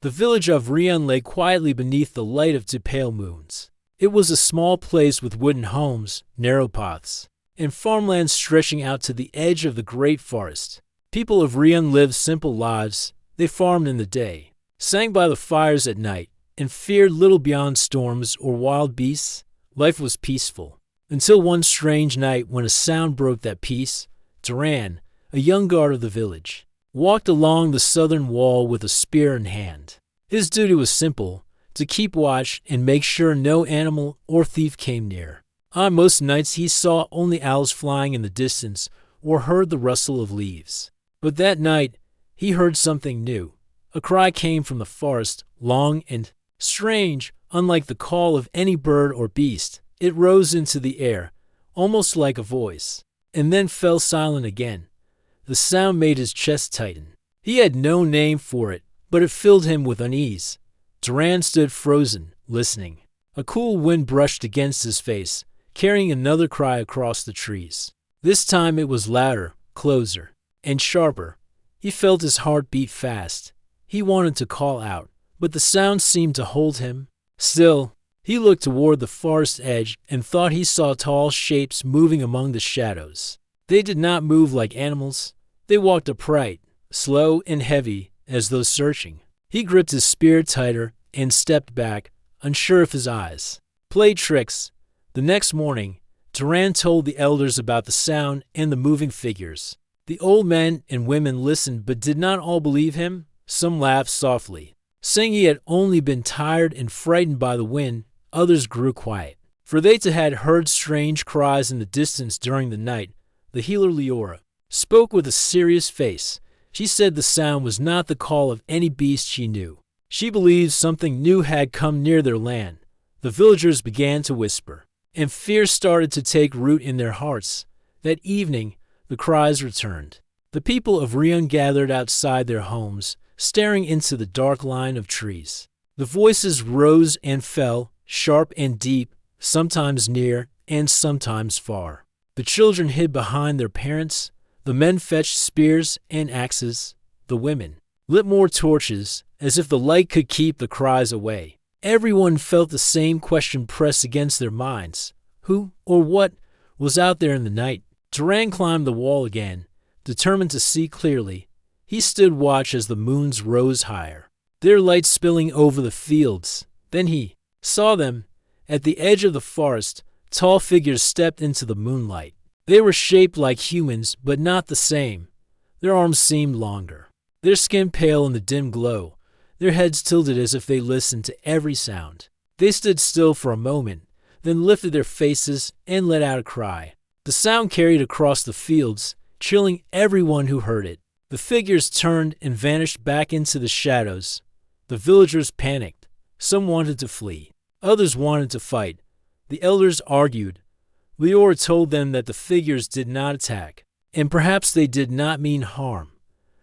The village of Rion lay quietly beneath the light of two pale moons. It was a small place with wooden homes, narrow paths, and farmland stretching out to the edge of the great forest. People of Rion lived simple lives. They farmed in the day, sang by the fires at night, and feared little beyond storms or wild beasts. Life was peaceful, until one strange night when a sound broke that peace. Duran, a young guard of the village, walked along the southern wall with a spear in hand. His duty was simple, to keep watch and make sure no animal or thief came near. On most nights he saw only owls flying in the distance or heard the rustle of leaves. But that night he heard something new. A cry came from the forest, long and strange, unlike the call of any bird or beast. It rose into the air, almost like a voice, and then fell silent again. The sound made his chest tighten. He had no name for it, but it filled him with unease. Duran stood frozen, listening. A cool wind brushed against his face, carrying another cry across the trees. This time it was louder, closer, and sharper. He felt his heart beat fast. He wanted to call out, but the sound seemed to hold him. Still, he looked toward the forest edge and thought he saw tall shapes moving among the shadows. They did not move like animals. They walked upright, slow and heavy, as though searching. He gripped his spear tighter and stepped back, unsure if his eyes played tricks. The next morning, Duran told the elders about the sound and the moving figures. The old men and women listened but did not all believe him. Some laughed softly, saying he had only been tired and frightened by the wind. Others grew quiet, for they too had heard strange cries in the distance during the night. The healer Leora spoke with a serious face. She said the sound was not the call of any beast she knew. She believed something new had come near their land. The villagers began to whisper, and fear started to take root in their hearts. That evening, the cries returned. The people of Rion gathered outside their homes, staring into the dark line of trees. The voices rose and fell, sharp and deep, sometimes near and sometimes far. The children hid behind their parents. The men fetched spears and axes. The women lit more torches, as if the light could keep the cries away. Everyone felt the same question press against their minds. Who or what was out there in the night? Duran climbed the wall again, determined to see clearly. He stood watch as the moons rose higher, their light spilling over the fields. Then he saw them. At the edge of the forest, tall figures stepped into the moonlight. They were shaped like humans, but not the same. Their arms seemed longer, their skin pale in the dim glow, their heads tilted as if they listened to every sound. They stood still for a moment, then lifted their faces and let out a cry. The sound carried across the fields, chilling everyone who heard it. The figures turned and vanished back into the shadows. The villagers panicked. Some wanted to flee. Others wanted to fight. The elders argued. Leora told them that the figures did not attack, and perhaps they did not mean harm.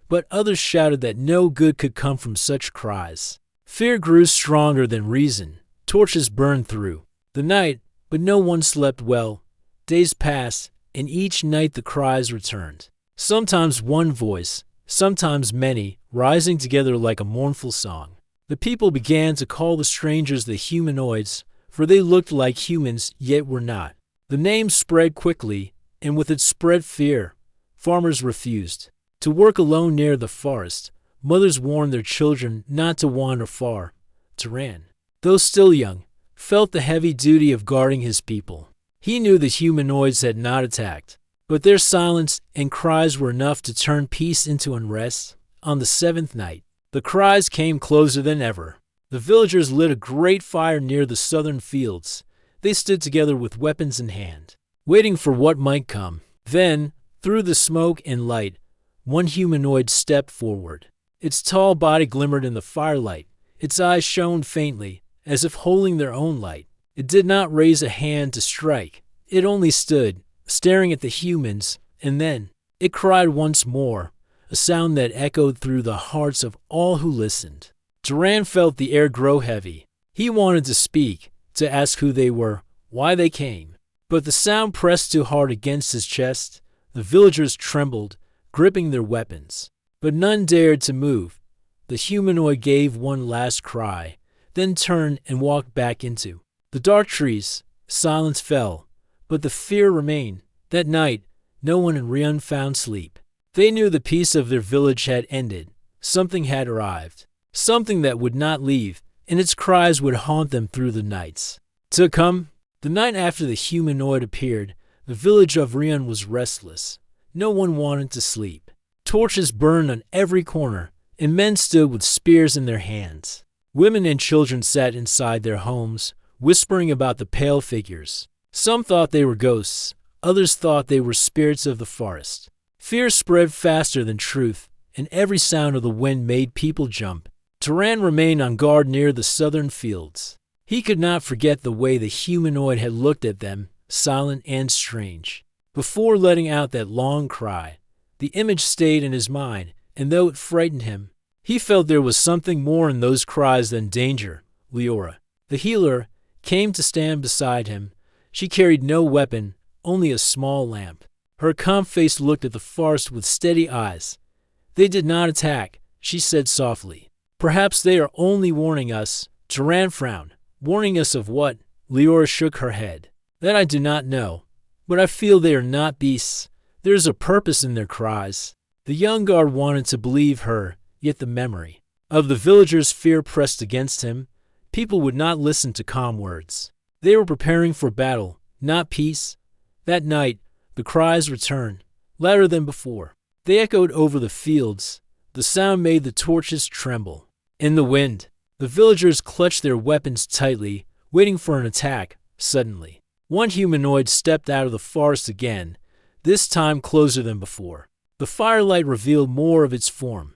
But others shouted that no good could come from such cries. Fear grew stronger than reason. Torches burned through the night, but no one slept well. Days passed, and each night the cries returned. Sometimes one voice, sometimes many, rising together like a mournful song. The people began to call the strangers the humanoids, for they looked like humans yet were not. The name spread quickly, and with it spread fear. Farmers refused to work alone near the forest. Mothers warned their children not to wander far. Duran, though still young, felt the heavy duty of guarding his people. He knew the humanoids had not attacked, but their silence and cries were enough to turn peace into unrest. On the seventh night, the cries came closer than ever. The villagers lit a great fire near the southern fields. They stood together with weapons in hand, waiting for what might come. Then, through the smoke and light, one humanoid stepped forward. Its tall body glimmered in the firelight. Its eyes shone faintly, as if holding their own light. It did not raise a hand to strike. It only stood, staring at the humans, and then it cried once more, a sound that echoed through the hearts of all who listened. Duran felt the air grow heavy. He wanted to speak, to ask who they were, why they came. But the sound pressed too hard against his chest. The villagers trembled, gripping their weapons. But none dared to move. The humanoid gave one last cry, then turned and walked back into the dark trees. Silence fell, but the fear remained. That night, no one in Rion found sleep. They knew the peace of their village had ended. Something had arrived, something that would not leave, and its cries would haunt them through the nights to come. The night after the humanoid appeared, the village of Rion was restless. No one wanted to sleep. Torches burned on every corner, and men stood with spears in their hands. Women and children sat inside their homes, whispering about the pale figures. Some thought they were ghosts, others thought they were spirits of the forest. Fear spread faster than truth, and every sound of the wind made people jump. Turan remained on guard near the southern fields. He could not forget the way the humanoid had looked at them, silent and strange. Before letting out that long cry, the image stayed in his mind, and though it frightened him, he felt there was something more in those cries than danger. Leora, the healer, came to stand beside him. She carried no weapon, only a small lamp. Her calm face looked at the forest with steady eyes. "They did not attack," she said softly. "Perhaps they are only warning us." Turan frowned. "Warning us of what?" Leora shook her head. "That I do not know, but I feel they are not beasts. There is a purpose in their cries." The young guard wanted to believe her, yet the memory of the villagers' fear pressed against him. People would not listen to calm words. They were preparing for battle, not peace. That night, the cries returned, louder than before. They echoed over the fields. The sound made the torches tremble. In the wind, the villagers clutched their weapons tightly, waiting for an attack. Suddenly, one humanoid stepped out of the forest again, this time closer than before. The firelight revealed more of its form.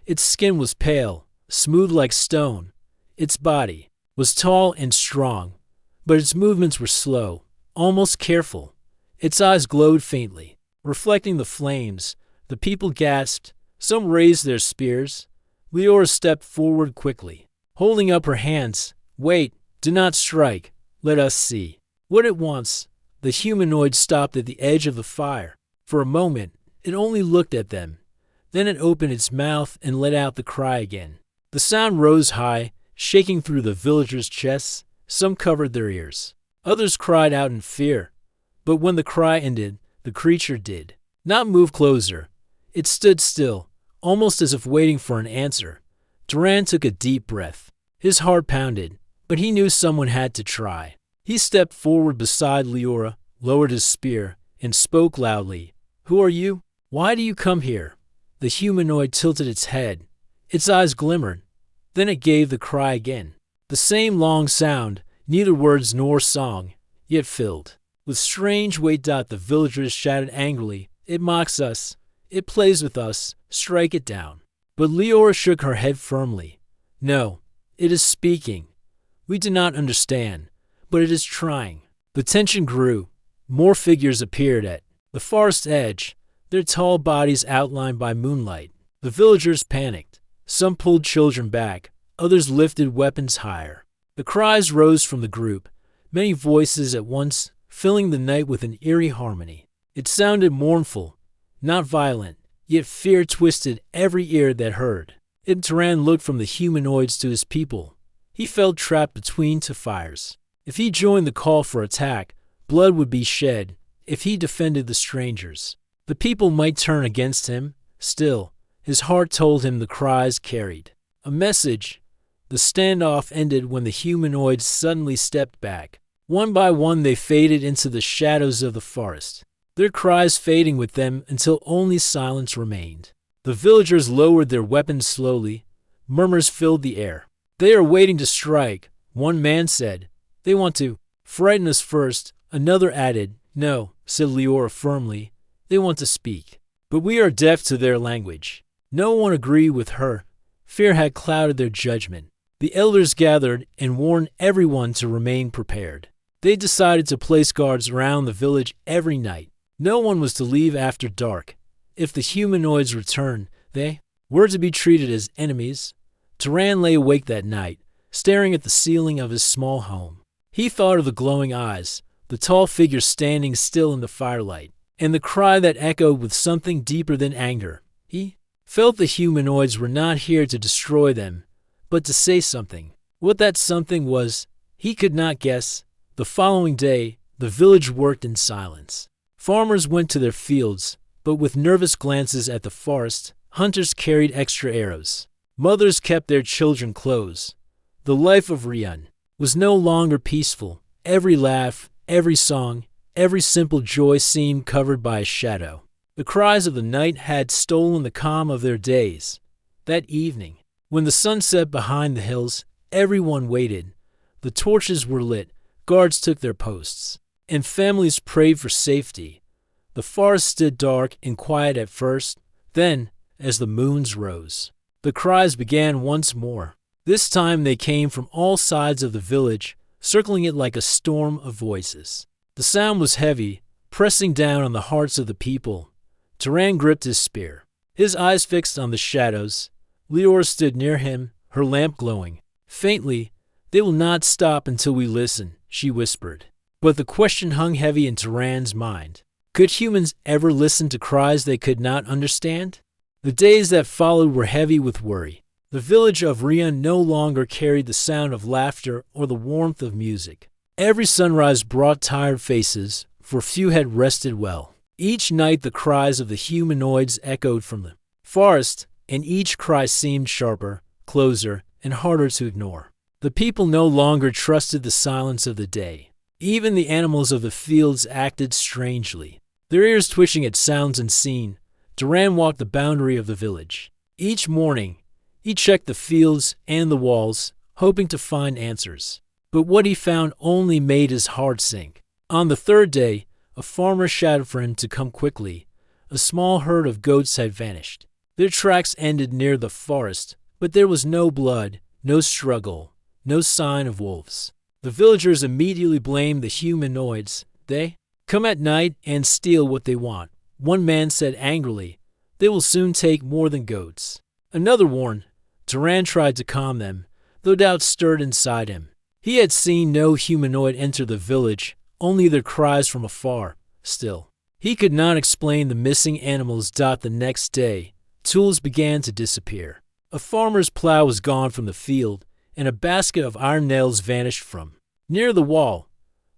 Its skin was pale, smooth like stone. Its body was tall and strong, but its movements were slow, almost careful. Its eyes glowed faintly, reflecting the flames. The people gasped. Some raised their spears. Leora stepped forward quickly, holding up her hands. "Wait, do not strike. Let us see what it wants." The humanoid stopped at the edge of the fire. For a moment, it only looked at them. Then it opened its mouth and let out the cry again. The sound rose high, shaking through the villagers' chests. Some covered their ears. Others cried out in fear. But when the cry ended, the creature did not move closer. It stood still, almost as if waiting for an answer. Turan took a deep breath. His heart pounded, but he knew someone had to try. He stepped forward beside Leora, lowered his spear, and spoke loudly. "Who are you? Why do you come here?" The humanoid tilted its head. Its eyes glimmered. Then it gave the cry again. The same long sound, neither words nor song, yet filled with strange weight. The villagers shouted angrily, "It mocks us. It plays with us. Strike it down." But Leora shook her head firmly. "No, it is speaking. We do not understand, but it is trying." The tension grew. More figures appeared at the forest edge, their tall bodies outlined by moonlight. The villagers panicked. Some pulled children back, others lifted weapons higher. The cries rose from the group, many voices at once, filling the night with an eerie harmony. It sounded mournful, not violent, yet fear twisted every ear that heard. Turan looked from the humanoids to his people. He felt trapped between two fires. If he joined the call for attack, blood would be shed. If he defended the strangers, the people might turn against him. Still, his heart told him the cries carried a message. The standoff ended when the humanoids suddenly stepped back. One by one they faded into the shadows of the forest, their cries fading with them until only silence remained. The villagers lowered their weapons slowly. Murmurs filled the air. "They are waiting to strike," one man said. "They want to frighten us first," another added. "No," said Leora firmly. "They want to speak, but we are deaf to their language." No one agreed with her. Fear had clouded their judgment. The elders gathered and warned everyone to remain prepared. They decided to place guards around the village every night. No one was to leave after dark. If the humanoids returned, they were to be treated as enemies. Turan lay awake that night, staring at the ceiling of his small home. He thought of the glowing eyes, the tall figure standing still in the firelight, and the cry that echoed with something deeper than anger. He felt the humanoids were not here to destroy them, but to say something. What that something was, he could not guess. The following day, the village worked in silence. Farmers went to their fields, but with nervous glances at the forest, hunters carried extra arrows. Mothers kept their children close. The life of Rian was no longer peaceful. Every laugh, every song, every simple joy seemed covered by a shadow. The cries of the night had stolen the calm of their days. That evening, when the sun set behind the hills, everyone waited. The torches were lit, guards took their posts, and families prayed for safety. The forest stood dark and quiet at first. Then, as the moons rose, the cries began once more. This time they came from all sides of the village, circling it like a storm of voices. The sound was heavy, pressing down on the hearts of the people. Turan gripped his spear, his eyes fixed on the shadows. Leora stood near him, her lamp glowing. Faintly, "They will not stop until we listen," she whispered. But the question hung heavy in Turan's mind. Could humans ever listen to cries they could not understand? The days that followed were heavy with worry. The village of Rian no longer carried the sound of laughter or the warmth of music. Every sunrise brought tired faces, for few had rested well. Each night the cries of the humanoids echoed from the forest, and each cry seemed sharper, closer, and harder to ignore. The people no longer trusted the silence of the day. Even the animals of the fields acted strangely, their ears twitching at sounds unseen. Duran walked the boundary of the village. Each morning, he checked the fields and the walls, hoping to find answers. But what he found only made his heart sink. On the third day, a farmer shouted for him to come quickly. A small herd of goats had vanished. Their tracks ended near the forest, but there was no blood, no struggle, no sign of wolves. The villagers immediately blamed the humanoids. They come at night and steal what they want. One man said angrily, "They will soon take more than goats." Another warned. Turan tried to calm them, though doubt stirred inside him. He had seen no humanoid enter the village, only their cries from afar. Still, he could not explain the missing animals. The next day, tools began to disappear. A farmer's plow was gone from the field, and a basket of iron nails vanished from near the wall.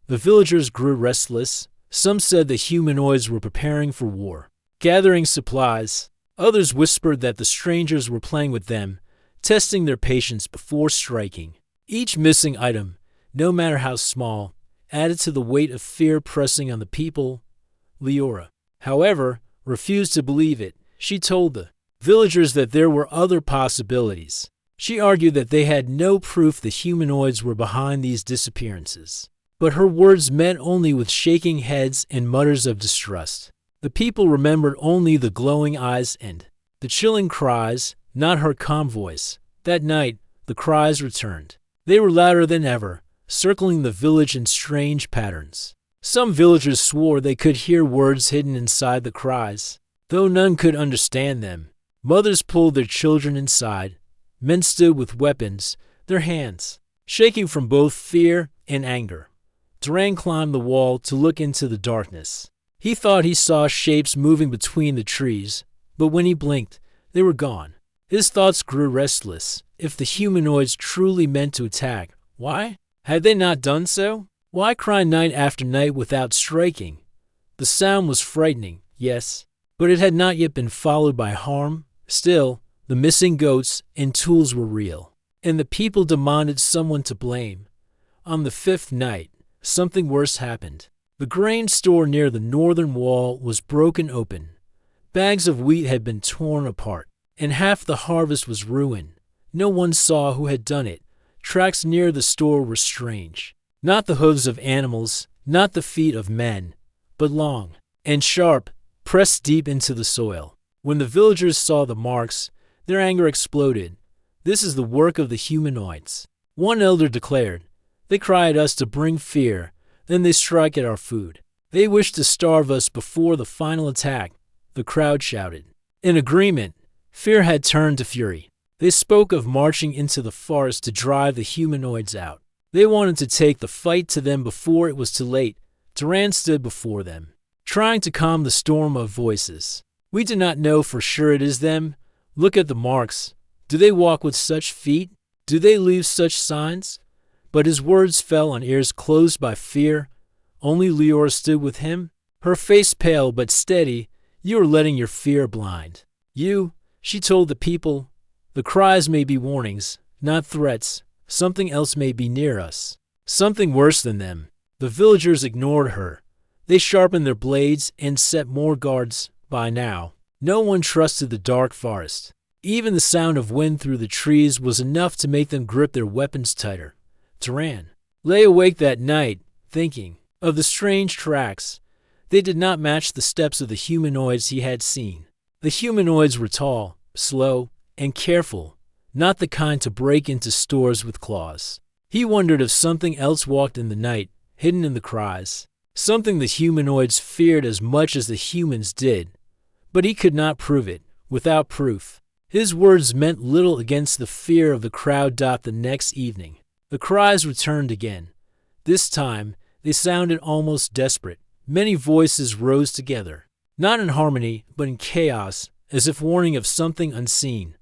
The villagers grew restless. Some said the humanoids were preparing for war, gathering supplies. Others whispered that the strangers were playing with them, testing their patience before striking. Each missing item, no matter how small, added to the weight of fear pressing on the people. Leora, however, refused to believe it. She told the villagers that there were other possibilities. She argued that they had no proof the humanoids were behind these disappearances. But her words met only with shaking heads and mutters of distrust. The people remembered only the glowing eyes and the chilling cries, not her calm voice. That night, the cries returned. They were louder than ever, circling the village in strange patterns. Some villagers swore they could hear words hidden inside the cries, though none could understand them. Mothers pulled their children inside. Men stood with weapons, their hands shaking from both fear and anger. Turan climbed the wall to look into the darkness. He thought he saw shapes moving between the trees, but when he blinked, they were gone. His thoughts grew restless. If the humanoids truly meant to attack, why had they not done so? Why cry night after night without striking? The sound was frightening, yes, but it had not yet been followed by harm. Still, the missing goats and tools were real, and the people demanded someone to blame. On the fifth night, something worse happened. The grain store near the northern wall was broken open. Bags of wheat had been torn apart, and half the harvest was ruined. No one saw who had done it. Tracks near the store were strange. Not the hooves of animals, not the feet of men, but long and sharp, pressed deep into the soil. When the villagers saw the marks, their anger exploded. "This is the work of the humanoids," one elder declared. "They cry at us to bring fear, then they strike at our food. They wish to starve us before the final attack," the crowd shouted. In agreement, fear had turned to fury. They spoke of marching into the forest to drive the humanoids out. They wanted to take the fight to them before it was too late. Turan stood before them, trying to calm the storm of voices. "We do not know for sure it is them. Look at the marks. Do they walk with such feet? Do they leave such signs? But his words fell on ears closed by fear. Only Leora stood with him, her face pale but steady. You are letting your fear blind you, she told the people. The cries may be warnings, not threats. Something else may be near us. Something worse than them. The villagers ignored her. They sharpened their blades and set more guards. By now, no one trusted the dark forest. Even the sound of wind through the trees was enough to make them grip their weapons tighter. Turan lay awake that night, thinking of the strange tracks. They did not match the steps of the humanoids he had seen. The humanoids were tall, slow, and careful, not the kind to break into stores with claws. He wondered if something else walked in the night, hidden in the cries, something the humanoids feared as much as the humans did. But he could not prove it, without proof. His words meant little against the fear of the crowd. The next evening, the cries returned again. This time, they sounded almost desperate. Many voices rose together, not in harmony, but in chaos, as if warning of something unseen.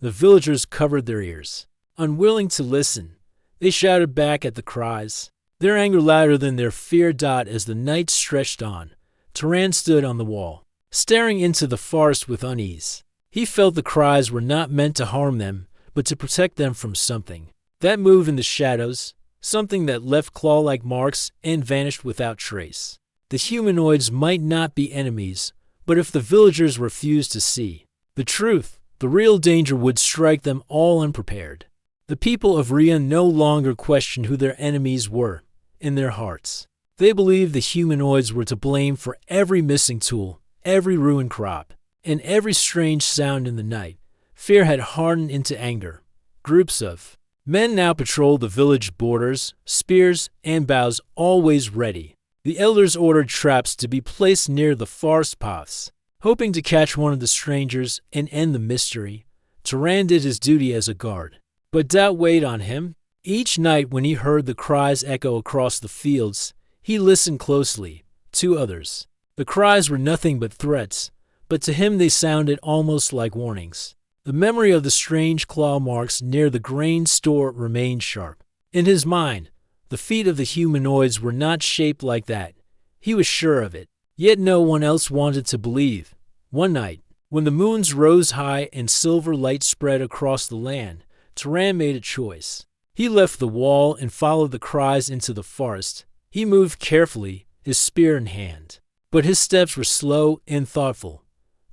The villagers covered their ears. Unwilling to listen, they shouted back at the cries, their anger louder than their fear. As the night stretched on, Turan stood on the wall, staring into the forest with unease. He felt the cries were not meant to harm them, but to protect them from something that moved in the shadows, something that left claw-like marks and vanished without trace. The humanoids might not be enemies, but if the villagers refused to see the truth, the real danger would strike them all unprepared. The people of Ria no longer questioned who their enemies were in their hearts. They believed the humanoids were to blame for every missing tool, every ruined crop, and every strange sound in the night. Fear had hardened into anger. Groups of men now patrolled the village borders, spears and bows always ready. The elders ordered traps to be placed near the forest paths, hoping to catch one of the strangers and end the mystery. Turan did his duty as a guard, but doubt weighed on him. Each night when he heard the cries echo across the fields, he listened closely. To others, the cries were nothing but threats, but to him they sounded almost like warnings. The memory of the strange claw marks near the grain store remained sharp. In his mind, the feet of the humanoids were not shaped like that. He was sure of it. Yet no one else wanted to believe. One night, when the moons rose high and silver light spread across the land, Turan made a choice. He left the wall and followed the cries into the forest. He moved carefully, his spear in hand. But his steps were slow and thoughtful.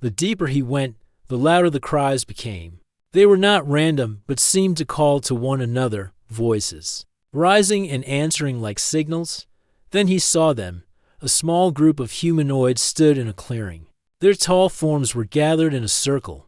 The deeper he went, the louder the cries became. They were not random, but seemed to call to one another, voices, rising and answering like signals. Then he saw them. A small group of humanoids stood in a clearing. Their tall forms were gathered in a circle.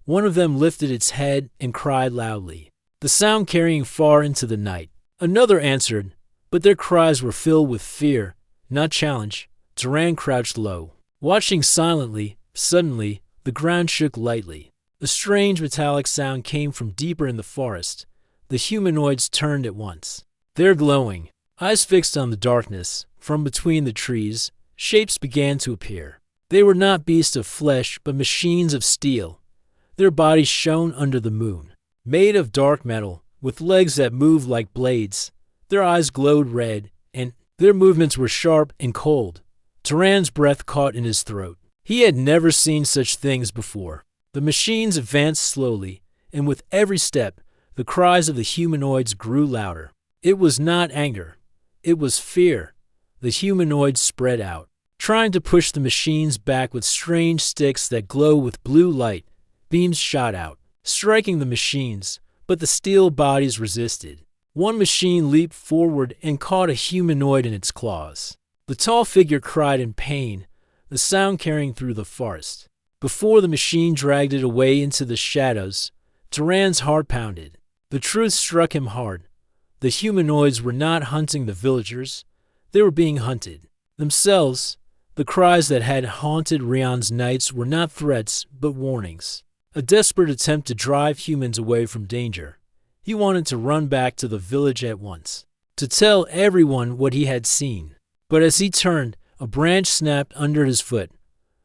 One of them lifted its head and cried loudly, the sound carrying far into the night. Another answered, but their cries were filled with fear, not challenge. Turan crouched low, watching silently. Suddenly, the ground shook lightly. A strange metallic sound came from deeper in the forest. The humanoids turned at once. Their glowing eyes fixed on the darkness. From between the trees, shapes began to appear. They were not beasts of flesh, but machines of steel. Their bodies shone under the moon, made of dark metal, with legs that moved like blades. Their eyes glowed red, and their movements were sharp and cold. Turan's breath caught in his throat. He had never seen such things before. The machines advanced slowly, and with every step, the cries of the humanoids grew louder. It was not anger. It was fear. The humanoids spread out, trying to push the machines back with strange sticks that glow with blue light. Beams shot out, striking the machines, but the steel bodies resisted. One machine leaped forward and caught a humanoid in its claws. The tall figure cried in pain, the sound carrying through the forest. Before the machine dragged it away into the shadows, Turan's heart pounded. The truth struck him hard. The humanoids were not hunting the villagers. They were being hunted themselves. The cries that had haunted Rian's nights were not threats, but warnings. A desperate attempt to drive humans away from danger. He wanted to run back to the village at once, to tell everyone what he had seen. But as he turned, a branch snapped under his foot.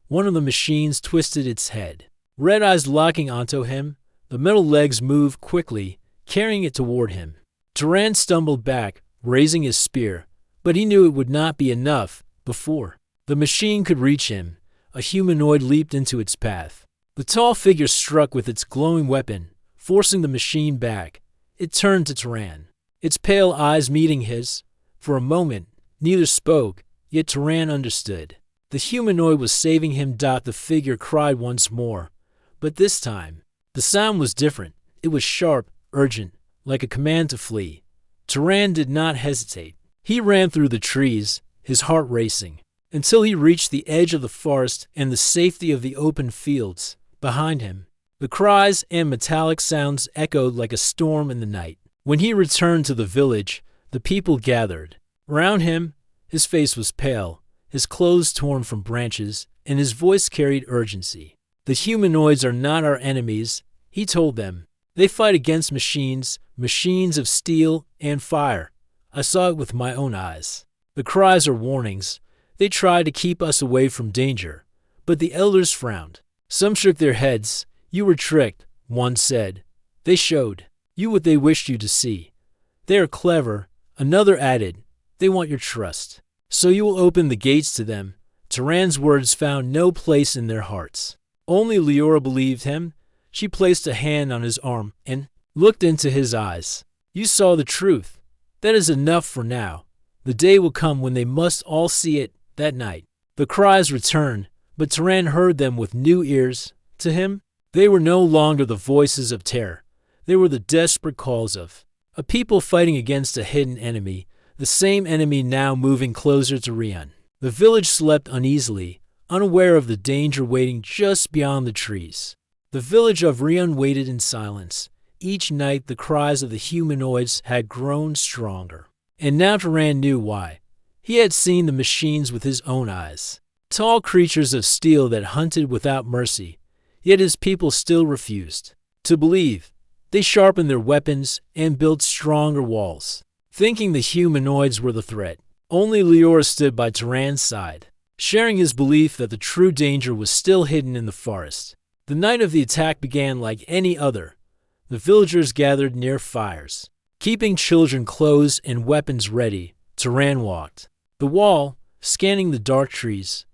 One of the machines twisted its head. red eyes locking onto him. The metal legs moved quickly, carrying it toward him. Turan stumbled back, raising his spear, but he knew it would not be enough. Before the machine could reach him, a humanoid leaped into its path. The tall figure struck with its glowing weapon, forcing the machine back. It turned to Turan, its pale eyes meeting his. For a moment, neither spoke, yet Turan understood. The humanoid was saving him. The figure cried once more, but this time, the sound was different. It was sharp, urgent, like a command to flee. Turan did not hesitate. He ran through the trees, his heart racing, until he reached the edge of the forest and the safety of the open fields. Behind him, the cries and metallic sounds echoed like a storm in the night. When he returned to the village, the people gathered. Around him, his face was pale, his clothes torn from branches, and his voice carried urgency. The humanoids are not our enemies, he told them. They fight against machines, machines of steel and fire. I saw it with my own eyes. The cries are warnings. They try to keep us away from danger. But the elders frowned. Some shook their heads. You were tricked, one said. They showed you what they wished you to see. They are clever, another added. They want your trust. So you will open the gates to them. Turan's words found no place in their hearts. Only Leora believed him. She placed a hand on his arm and looked into his eyes. You saw the truth. That is enough for now. The day will come when they must all see it. That night, the cries returned, but Turan heard them with new ears. To him, they were no longer the voices of terror. They were the desperate calls of a people fighting against a hidden enemy, the same enemy now moving closer to Rion. The village slept uneasily, unaware of the danger waiting just beyond the trees. The village of Rion waited in silence. Each night the cries of the humanoids had grown stronger. And now Turan knew why. He had seen the machines with his own eyes. Tall creatures of steel that hunted without mercy. Yet his people still refused to believe. They sharpened their weapons and built stronger walls, thinking the humanoids were the threat. Only Leora stood by Turan's side, sharing his belief that the true danger was still hidden in the forest. The night of the attack began like any other. The villagers gathered near fires, keeping children clothes and weapons ready. Turan walked the wall, scanning the dark trees.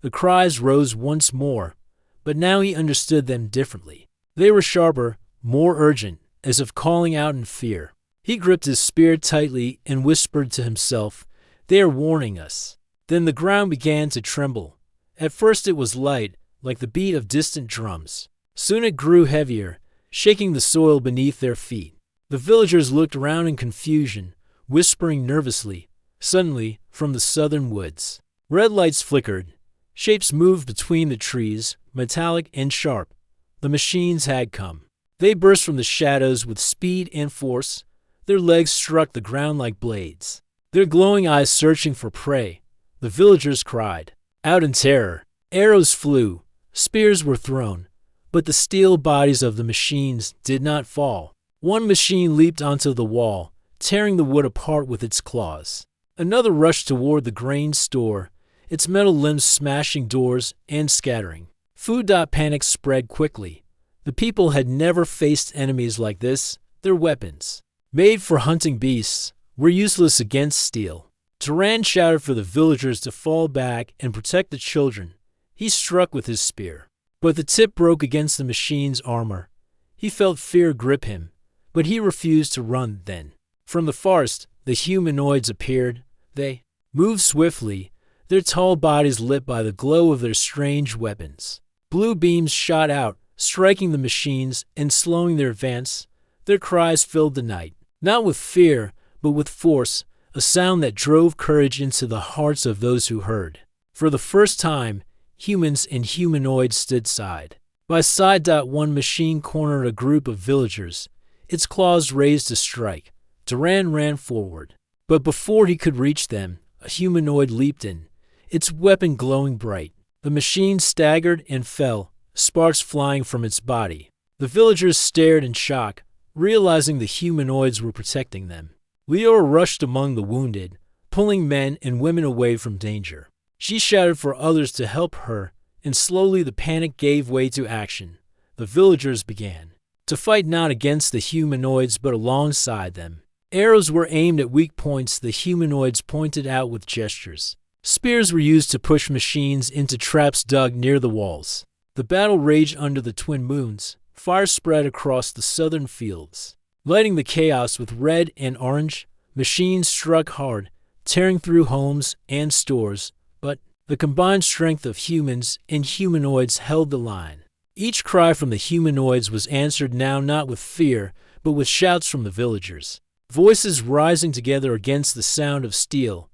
The cries rose once more, but now he understood them differently. They were sharper, more urgent, as if calling out in fear. He gripped his spear tightly and whispered to himself, "They are warning us." Then the ground began to tremble. At first it was light, like the beat of distant drums. Soon it grew heavier, shaking the soil beneath their feet. The villagers looked around in confusion, whispering nervously. Suddenly, from the southern woods, red lights flickered. Shapes moved between the trees, metallic and sharp. The machines had come. They burst from the shadows with speed and force. Their legs struck the ground like blades, their glowing eyes searching for prey. The villagers cried out in terror. Arrows flew, spears were thrown, but the steel bodies of the machines did not fall. One machine leaped onto the wall, tearing the wood apart with its claws. Another rushed toward the grain store, its metal limbs smashing doors and scattering. Food. Panic spread quickly. The people had never faced enemies like this. Their weapons, made for hunting beasts, were useless against steel. Turan shouted for the villagers to fall back and protect the children. He struck with his spear, but the tip broke against the machine's armor. He felt fear grip him, but he refused to run then. From the forest, the humanoids appeared. They moved swiftly, their tall bodies lit by the glow of their strange weapons. Blue beams shot out, striking the machines and slowing their advance. Their cries filled the night, not with fear, but with force, a sound that drove courage into the hearts of those who heard. For the first time, humans and humanoids stood side by side. One machine cornered a group of villagers, its claws raised to strike. Turan ran forward, but before he could reach them, a humanoid leaped in, its weapon glowing bright. The machine staggered and fell, sparks flying from its body. The villagers stared in shock, realizing the humanoids were protecting them. Leora rushed among the wounded, pulling men and women away from danger. She shouted for others to help her, and slowly the panic gave way to action. the villagers began to fight not against the humanoids but alongside them. Arrows were aimed at weak points the humanoids pointed out with gestures. Spears were used to push machines into traps dug near the walls. The battle raged under the twin moons. Fire spread across the southern fields. Lighting the chaos with red and orange, machines struck hard, tearing through homes and stores, but the combined strength of humans and humanoids held the line. Each cry from the humanoids was answered now not with fear, but with shouts from the villagers. Voices rising together against the sound of steel.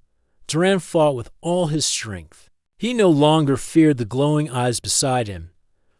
Duran fought with all his strength. He no longer feared the glowing eyes beside him.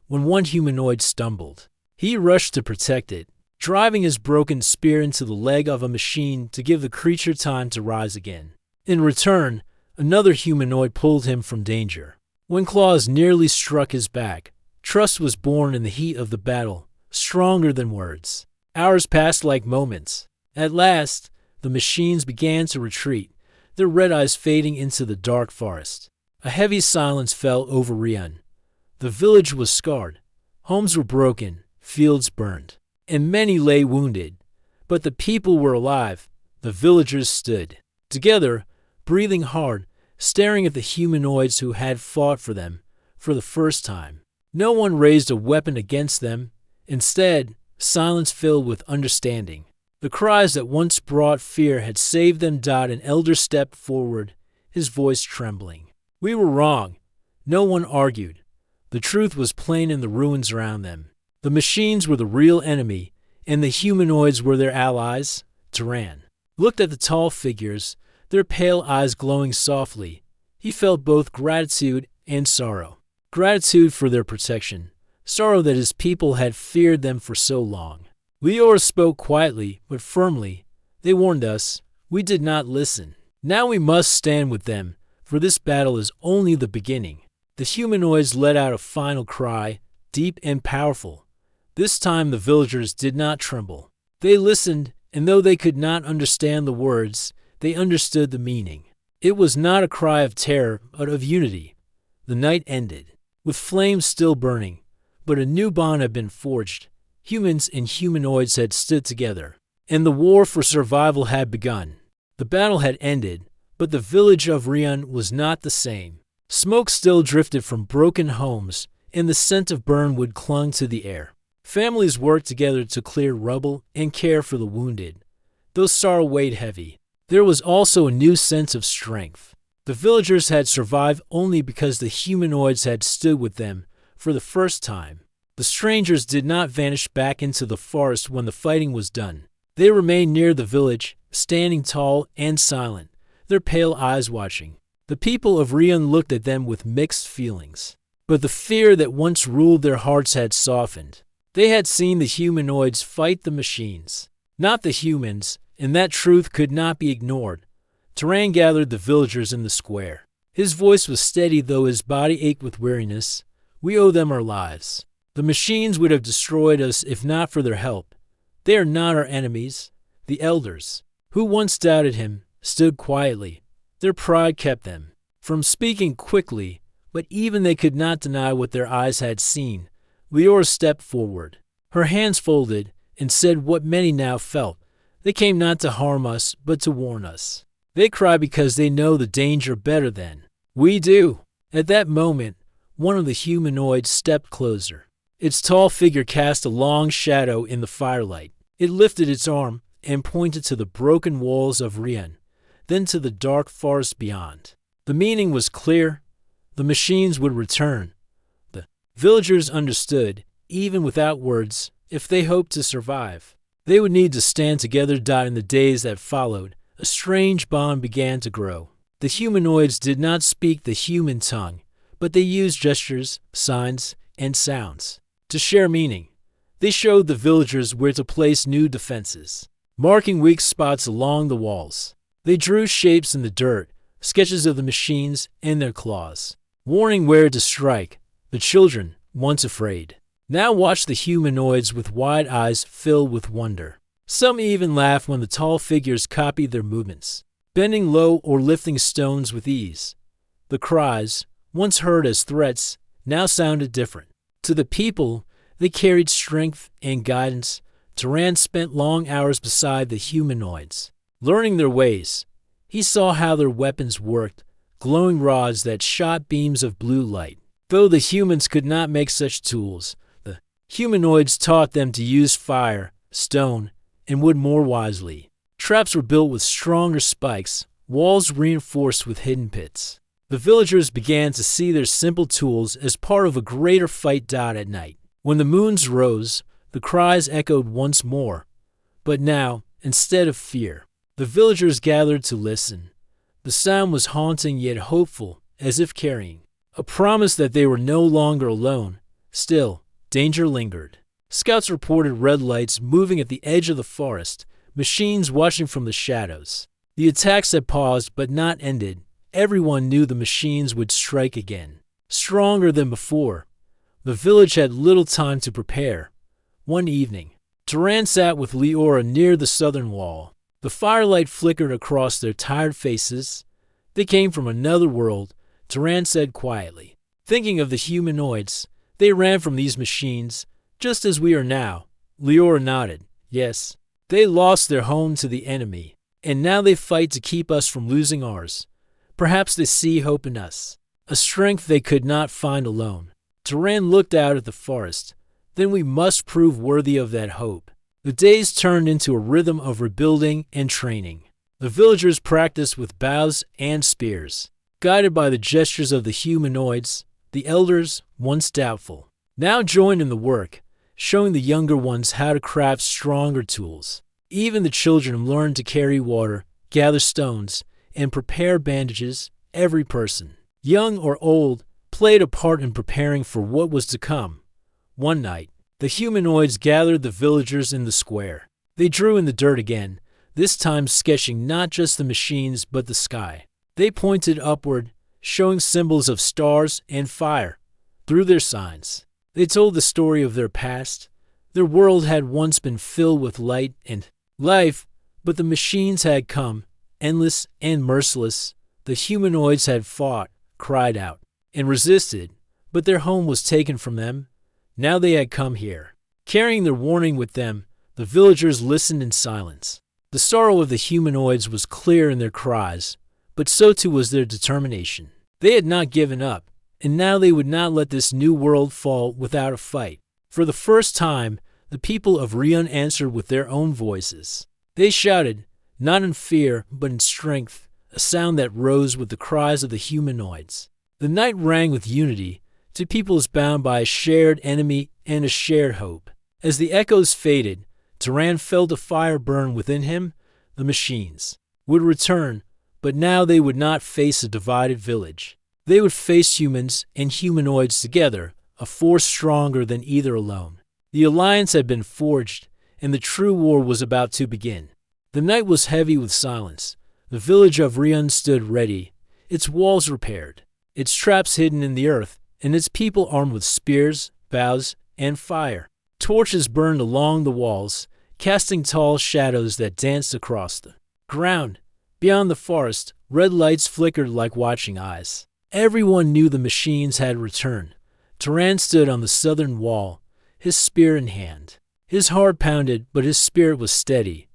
When one humanoid stumbled, he rushed to protect it, driving his broken spear into the leg of a machine to give the creature time to rise again. In return, another humanoid pulled him from danger. When claws nearly struck his back, trust was born in the heat of the battle, stronger than words. Hours passed like moments. At last, the machines began to retreat, their red eyes fading into the dark forest. A heavy silence fell over Rion. The village was scarred. Homes were broken, fields burned, and many lay wounded. But the people were alive. The villagers stood together, breathing hard, staring at the humanoids who had fought for them for the first time. No one raised a weapon against them. Instead, silence filled with understanding. The cries that once brought fear had saved them died. An elder stepped forward, his voice trembling. We were wrong. No one argued. The truth was plain in the ruins around them. The machines were the real enemy, and the humanoids were their allies. Duran looked at the tall figures, their pale eyes glowing softly. He felt both gratitude and sorrow. Gratitude for their protection, sorrow that his people had feared them for so long. Leora spoke quietly but firmly. They warned us. We did not listen. Now we must stand with them, for this battle is only the beginning. The humanoids let out a final cry, deep and powerful. This time the villagers did not tremble. They listened, and though they could not understand the words, they understood the meaning. It was not a cry of terror, but of unity. The night ended, with flames still burning, but a new bond had been forged. Humans and humanoids had stood together, and the war for survival had begun. The battle had ended, but the village of Rion was not the same. Smoke still drifted from broken homes, and the scent of burned wood clung to the air. Families worked together to clear rubble and care for the wounded. Though sorrow weighed heavy, there was also a new sense of strength. The villagers had survived only because the humanoids had stood with them for the first time. The strangers did not vanish back into the forest when the fighting was done. They remained near the village, standing tall and silent, their pale eyes watching. The people of Rion looked at them with mixed feelings, but the fear that once ruled their hearts had softened. They had seen the humanoids fight the machines, not the humans, and that truth could not be ignored. Duran gathered the villagers in the square. His voice was steady though his body ached with weariness. We owe them our lives. The machines would have destroyed us if not for their help. They are not our enemies. The elders, who once doubted him, stood quietly. Their pride kept them from speaking quickly, but even they could not deny what their eyes had seen. Leora stepped forward, her hands folded, and said what many now felt. They came not to harm us, but to warn us. They cry because they know the danger better than we do. At that moment, one of the humanoids stepped closer. Its tall figure cast a long shadow in the firelight. It lifted its arm and pointed to the broken walls of Rion, then to the dark forest beyond. The meaning was clear. The machines would return. The villagers understood, even without words, if they hoped to survive. They would need to stand together. In the days that followed, a strange bond began to grow. The humanoids did not speak the human tongue, but they used gestures, signs, and sounds to share meaning. They showed the villagers where to place new defenses, marking weak spots along the walls. They drew shapes in the dirt, sketches of the machines and their claws, warning where to strike. The children, once afraid, now watched the humanoids with wide eyes filled with wonder. Some even laughed when the tall figures copied their movements, bending low or lifting stones with ease. The cries, once heard as threats, now sounded different. To the people, They carried strength and guidance. Turan spent long hours beside the humanoids, learning their ways. He saw how their weapons worked, glowing rods that shot beams of blue light. Though the humans could not make such tools, the humanoids taught them to use fire, stone, and wood more wisely. Traps were built with stronger spikes, walls reinforced with hidden pits. The villagers began to see their simple tools as part of a greater fight. At night, when the moons rose, the cries echoed once more. But now, instead of fear, the villagers gathered to listen. The sound was haunting yet hopeful, as if carrying a promise that they were no longer alone. Still, danger lingered. Scouts reported red lights moving at the edge of the forest, machines watching from the shadows. The attacks had paused but not ended. Everyone knew the machines would strike again, stronger than before. The village had little time to prepare. One evening, Turan sat with Leora near the southern wall. The firelight flickered across their tired faces. They came from another world, Turan said quietly. Thinking of the humanoids, they ran from these machines, just as we are now. Leora nodded. Yes, they lost their home to the enemy, and now they fight to keep us from losing ours. Perhaps they see hope in us, a strength they could not find alone. Turan looked out at the forest. Then we must prove worthy of that hope. The days turned into a rhythm of rebuilding and training. The villagers practiced with bows and spears. Guided by the gestures of the humanoids, the elders, once doubtful, now joined in the work, showing the younger ones how to craft stronger tools. Even the children learned to carry water, gather stones, and prepare bandages. Every person, young or old, played a part in preparing for what was to come. One night, the humanoids gathered the villagers in the square. They drew in the dirt again, this time sketching not just the machines but the sky. They pointed upward, showing symbols of stars and fire. Through their signs, they told the story of their past. Their world had once been filled with light and life, but the machines had come, endless and merciless. The humanoids had fought, cried out, and resisted, but their home was taken from them. Now they had come here. Carrying their warning with them, the villagers listened in silence. The sorrow of the humanoids was clear in their cries, but so too was their determination. They had not given up, and now they would not let this new world fall without a fight. For the first time, the people of Rion answered with their own voices. They shouted, not in fear, but in strength, a sound that rose with the cries of the humanoids. The night rang with unity, to peoples bound by a shared enemy and a shared hope. As the echoes faded, Turan felt a fire burn within him. The machines would return, but now they would not face a divided village. They would face humans and humanoids together, a force stronger than either alone. The alliance had been forged, and the true war was about to begin. The night was heavy with silence. The village of Rion stood ready, its walls repaired, its traps hidden in the earth, and its people armed with spears, bows, and fire. Torches burned along the walls, casting tall shadows that danced across the ground. Beyond the forest, red lights flickered like watching eyes. Everyone knew the machines had returned. Turan stood on the southern wall, his spear in hand. His heart pounded, but his spirit was steady.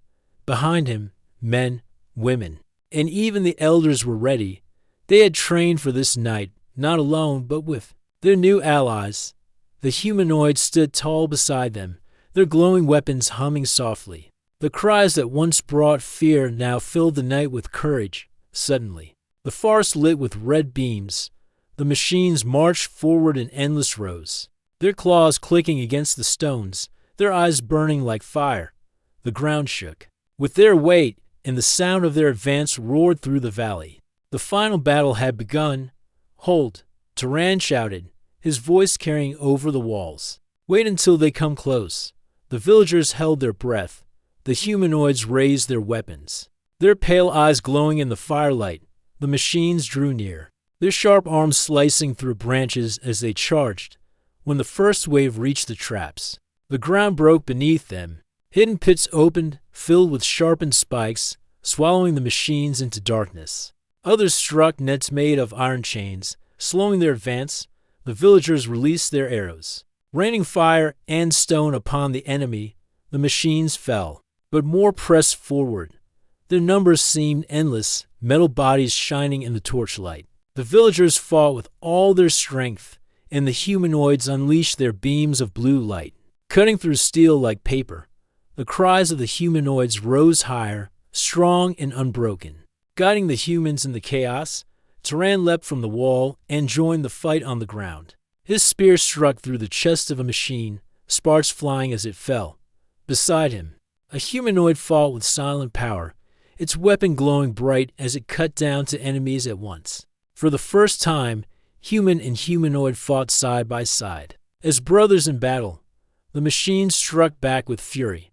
Behind him, men, women, and even the elders were ready. They had trained for this night, not alone, but with their new allies. The humanoids stood tall beside them, their glowing weapons humming softly. The cries that once brought fear now filled the night with courage. Suddenly, the forest lit with red beams. The machines marched forward in endless rows, their claws clicking against the stones, their eyes burning like fire. The ground shook with their weight, and the sound of their advance roared through the valley. The final battle had begun. Hold, Turan shouted, his voice carrying over the walls. Wait until they come close. The villagers held their breath. The humanoids raised their weapons, their pale eyes glowing in the firelight. The machines drew near, their sharp arms slicing through branches as they charged. When the first wave reached the traps, the ground broke beneath them. Hidden pits opened, filled with sharpened spikes, swallowing the machines into darkness. Others struck nets made of iron chains, slowing their advance. The villagers released their arrows. Raining fire and stone upon the enemy, the machines fell, but more pressed forward. Their numbers seemed endless, metal bodies shining in the torchlight. The villagers fought with all their strength, and the humanoids unleashed their beams of blue light, cutting through steel like paper. The cries of the humanoids rose higher, strong and unbroken. Guiding the humans in the chaos, Turan leapt from the wall and joined the fight on the ground. His spear struck through the chest of a machine, sparks flying as it fell. Beside him, a humanoid fought with silent power, its weapon glowing bright as it cut down to enemies at once. For the first time, human and humanoid fought side by side. As brothers in battle, the machines struck back with fury.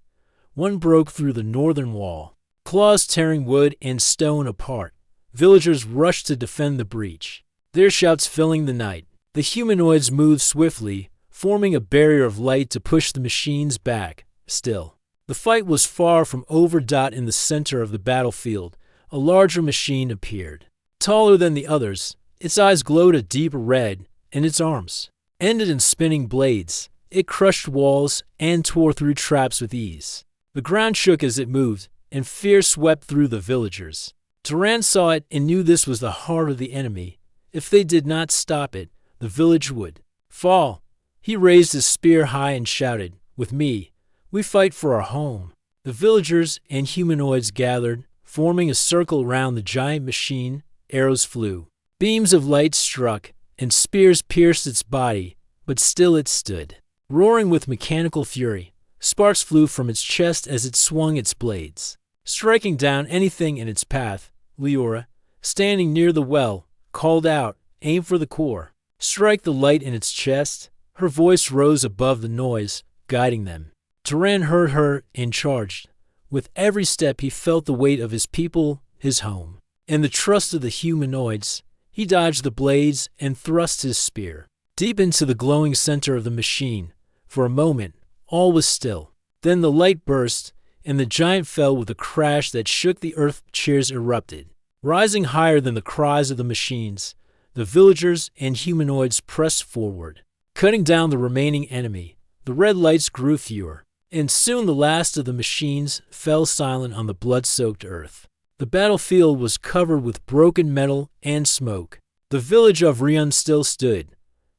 One broke through the northern wall, claws tearing wood and stone apart. Villagers rushed to defend the breach, their shouts filling the night. The humanoids moved swiftly, forming a barrier of light to push the machines back. Still, the fight was far from over. In the center of the battlefield, a larger machine appeared. Taller than the others, its eyes glowed a deep red, and its arms ended in spinning blades. It crushed walls and tore through traps with ease. The ground shook as it moved, and fear swept through the villagers. Turan saw it and knew this was the heart of the enemy. If they did not stop it, the village would fall. He raised his spear high and shouted, "With me, we fight for our home." The villagers and humanoids gathered, forming a circle around the giant machine. Arrows flew, beams of light struck, and spears pierced its body, but still it stood. Roaring with mechanical fury, sparks flew from its chest as it swung its blades, striking down anything in its path. Leora, standing near the well, called out, "Aim for the core. Strike the light in its chest." Her voice rose above the noise, guiding them. Turan heard her and charged. With every step he felt the weight of his people, his home, and the trust of the humanoids. He dodged the blades and thrust his spear deep into the glowing center of the machine. For a moment, all was still. Then the light burst, and the giant fell with a crash that shook the earth. Cheers erupted. Rising higher than the cries of the machines, the villagers and humanoids pressed forward, cutting down the remaining enemy. The red lights grew fewer, and soon the last of the machines fell silent on the blood-soaked earth. The battlefield was covered with broken metal and smoke. The village of Rion still stood.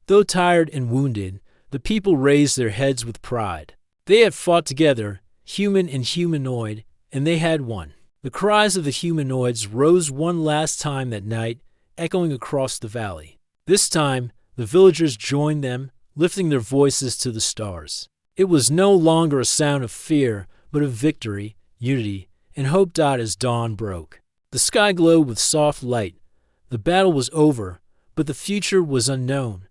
Though tired and wounded, the people raised their heads with pride. They had fought together, human and humanoid, and they had won. The cries of the humanoids rose one last time that night, echoing across the valley. This time, the villagers joined them, lifting their voices to the stars. It was no longer a sound of fear, but of victory, unity, and hope. As dawn broke, the sky glowed with soft light. The battle was over, but the future was unknown.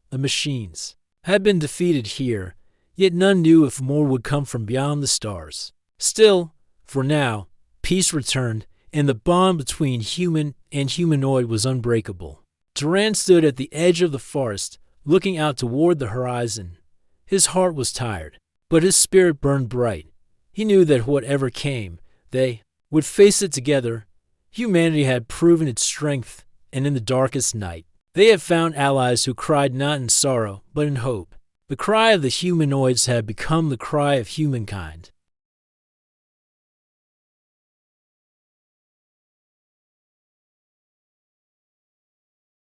The machines had been defeated here, yet none knew if more would come from beyond the stars. Still, for now, peace returned, and the bond between human and humanoid was unbreakable. Turan stood at the edge of the forest, looking out toward the horizon. His heart was tired, but his spirit burned bright. He knew that whatever came, they would face it together. Humanity had proven its strength, and in the darkest night, they had found allies who cried not in sorrow, but in hope. The cry of the humanoids had become the cry of humankind.